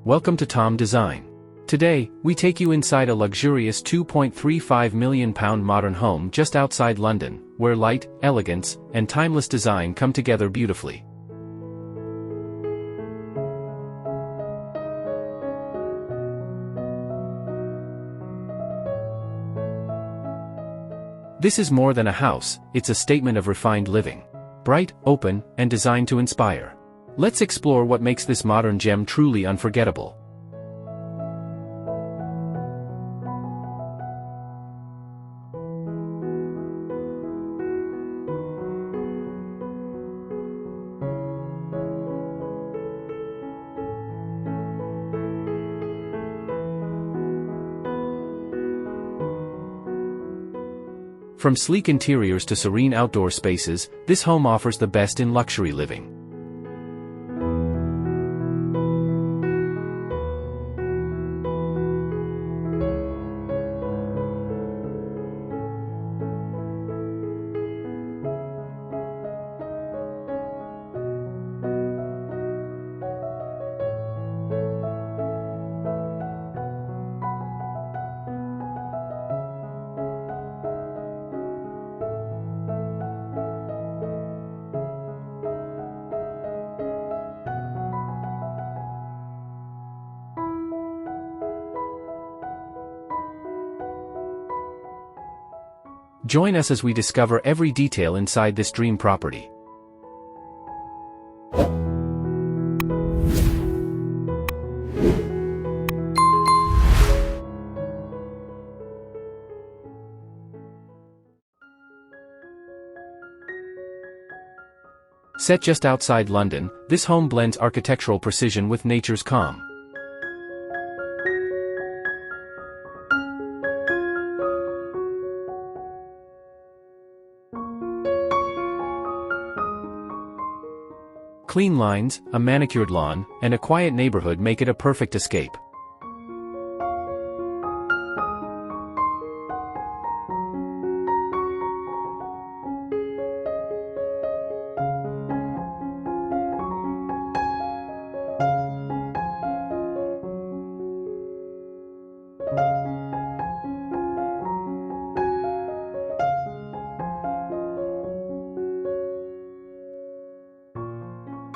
Welcome to Tom Design. Today, we take you inside a luxurious £2.35 million modern home just outside London, where light, elegance, and timeless design come together beautifully. This is more than a house, it's a statement of refined living. Bright, open, and designed to inspire. Let's explore what makes this modern gem truly unforgettable. From sleek interiors to serene outdoor spaces, this home offers the best in luxury living. Join us as we discover every detail inside this dream property. Set just outside London, this home blends architectural precision with nature's calm. Clean lines, a manicured lawn, and a quiet neighborhood make it a perfect escape.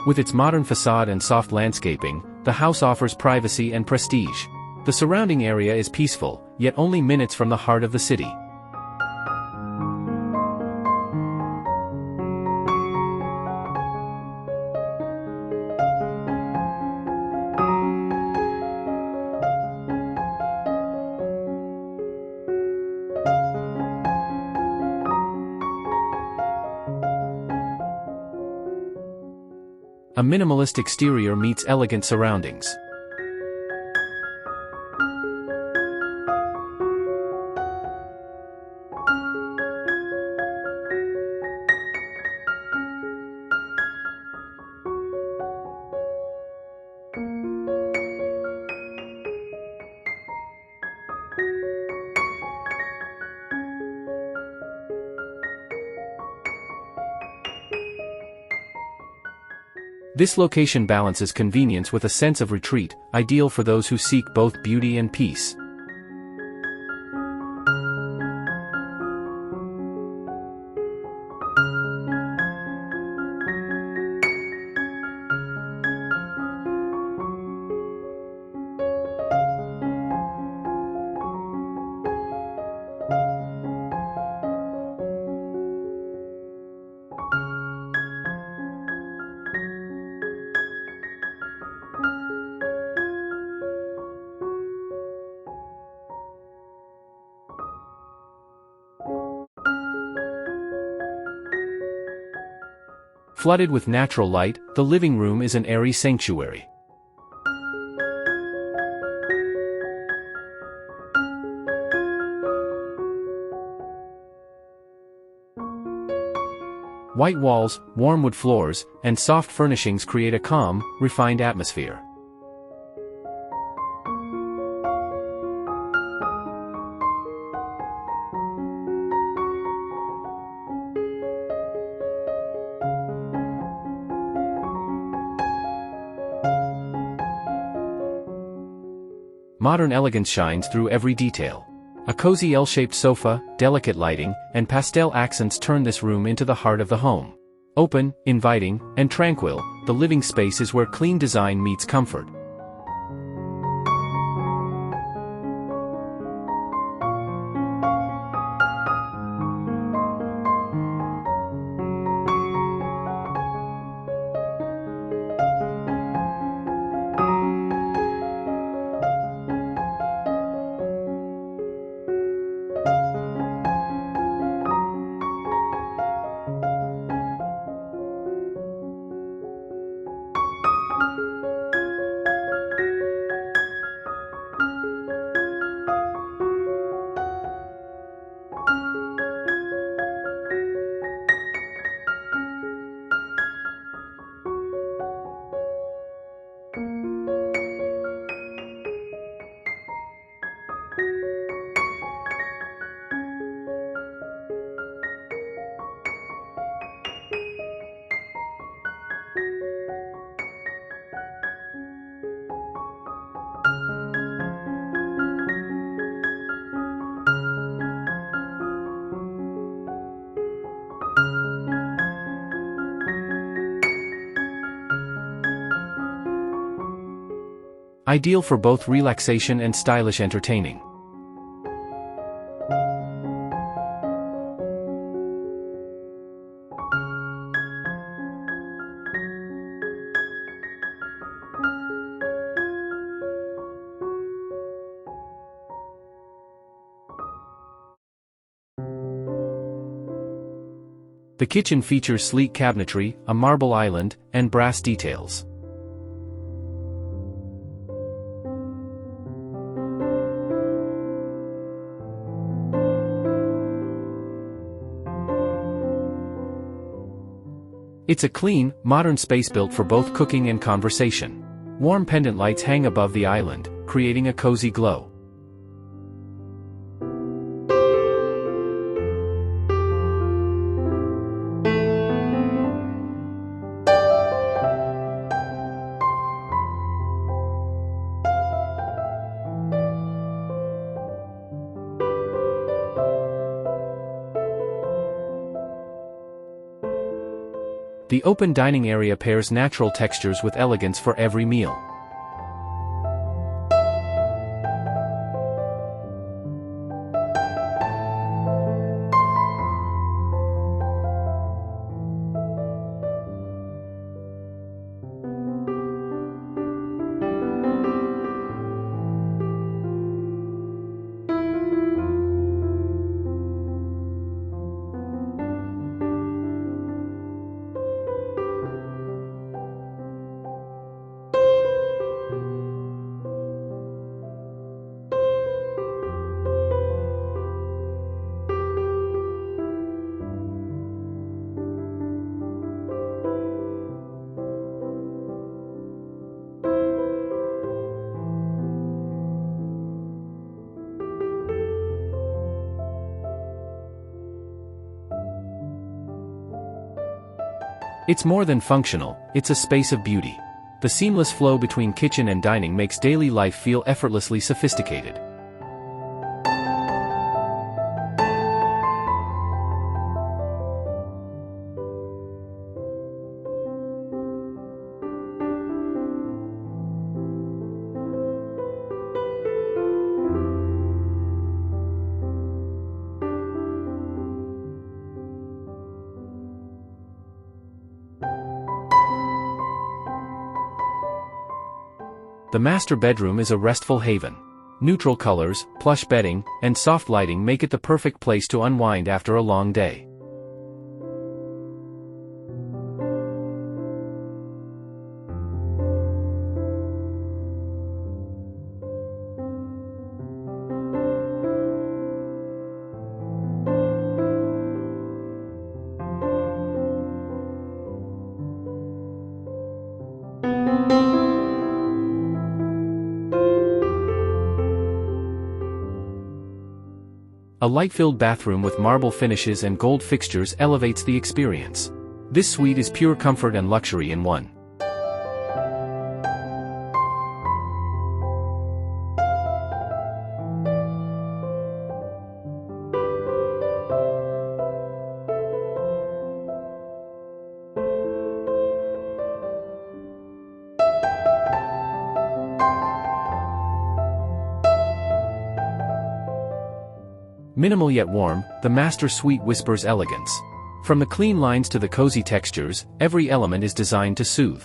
With its modern facade and soft landscaping, the house offers privacy and prestige. The surrounding area is peaceful, yet only minutes from the heart of the city. A minimalist exterior meets elegant surroundings. This location balances convenience with a sense of retreat, ideal for those who seek both beauty and peace. Flooded with natural light, the living room is an airy sanctuary. White walls, warm wood floors, and soft furnishings create a calm, refined atmosphere. Modern elegance shines through every detail. A cozy L-shaped sofa, delicate lighting, and pastel accents turn this room into the heart of the home. Open, inviting, and tranquil, the living space is where clean design meets comfort. Ideal for both relaxation and stylish entertaining. The kitchen features sleek cabinetry, a marble island, and brass details. It's a clean, modern space built for both cooking and conversation. Warm pendant lights hang above the island, creating a cozy glow. The open dining area pairs natural textures with elegance for every meal. It's more than functional, it's a space of beauty. The seamless flow between kitchen and dining makes daily life feel effortlessly sophisticated. The master bedroom is a restful haven. Neutral colors, plush bedding, and soft lighting make it the perfect place to unwind after a long day. A light-filled bathroom with marble finishes and gold fixtures elevates the experience. This suite is pure comfort and luxury in one. Minimal yet warm, the master suite whispers elegance. From the clean lines to the cozy textures, every element is designed to soothe.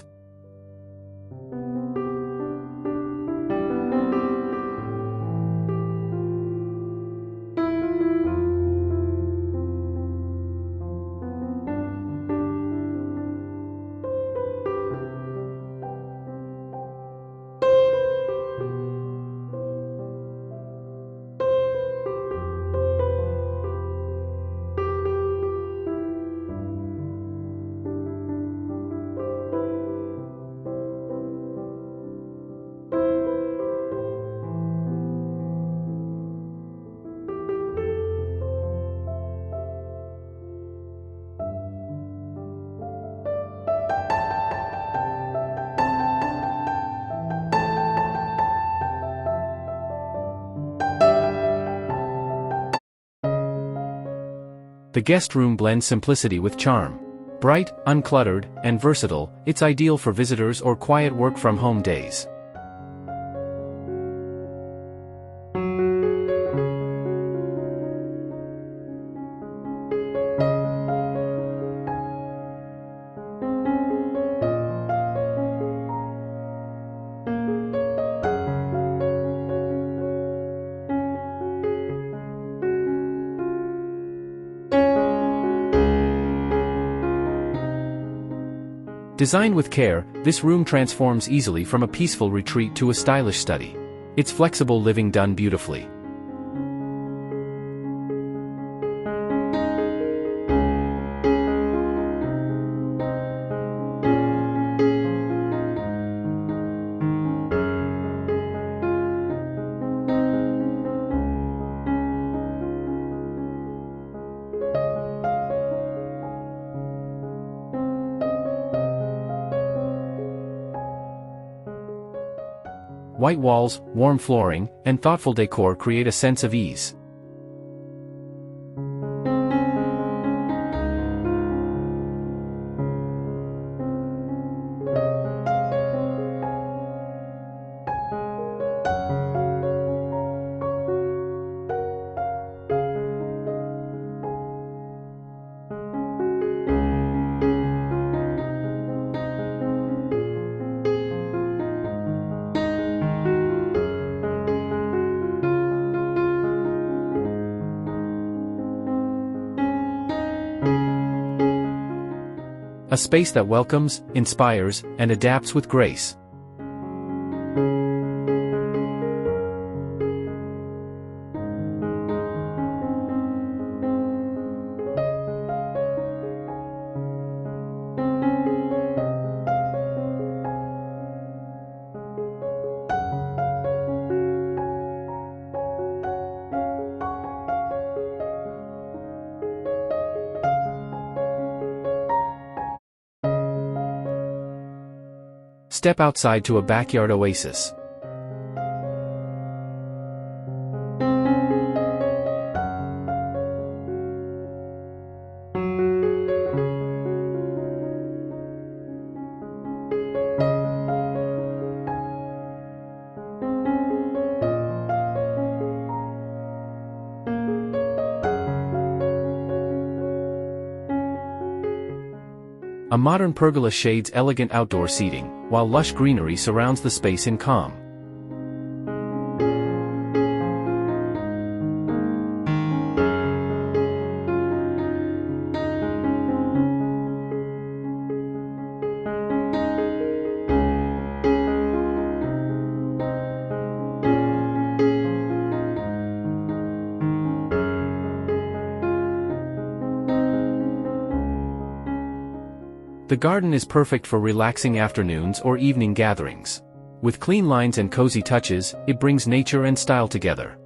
The guest room blends simplicity with charm. Bright, uncluttered, and versatile, it's ideal for visitors or quiet work-from-home days. Designed with care, this room transforms easily from a peaceful retreat to a stylish study. It's flexible living done beautifully. White walls, warm flooring, and thoughtful decor create a sense of ease. A space that welcomes, inspires, and adapts with grace. Step outside to a backyard oasis. A modern pergola shades elegant outdoor seating, while lush greenery surrounds the space in calm. The garden is perfect for relaxing afternoons or evening gatherings. With clean lines and cozy touches, it brings nature and style together.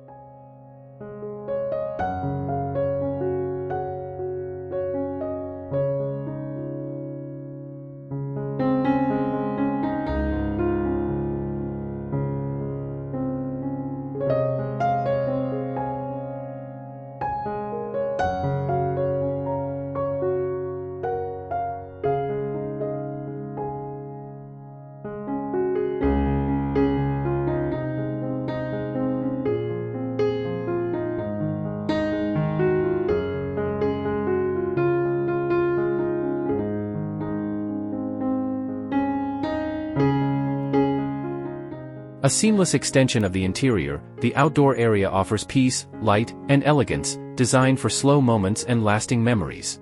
A seamless extension of the interior, the outdoor area offers peace, light, and elegance, designed for slow moments and lasting memories.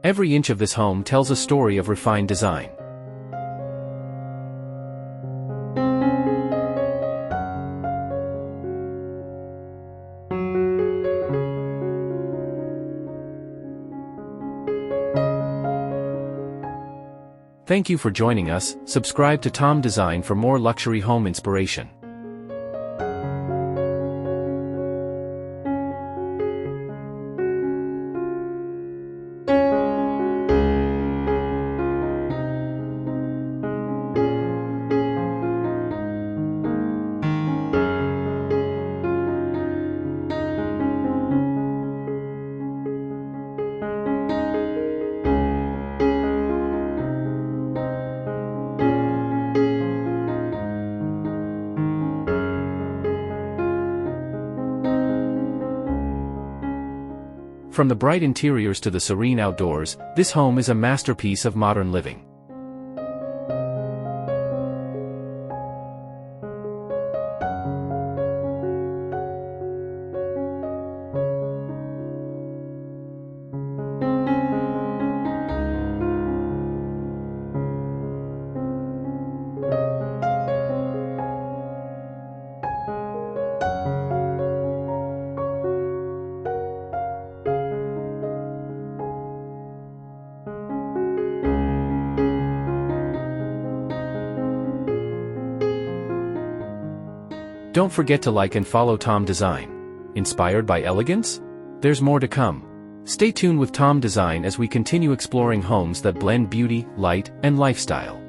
Every inch of this home tells a story of refined design. Thank you for joining us. Subscribe to Tom Design for more luxury home inspiration. From the bright interiors to the serene outdoors, this home is a masterpiece of modern living. Don't forget to like and follow Tom Design. Inspired by elegance? There's more to come. Stay tuned with Tom Design as we continue exploring homes that blend beauty, light, and lifestyle.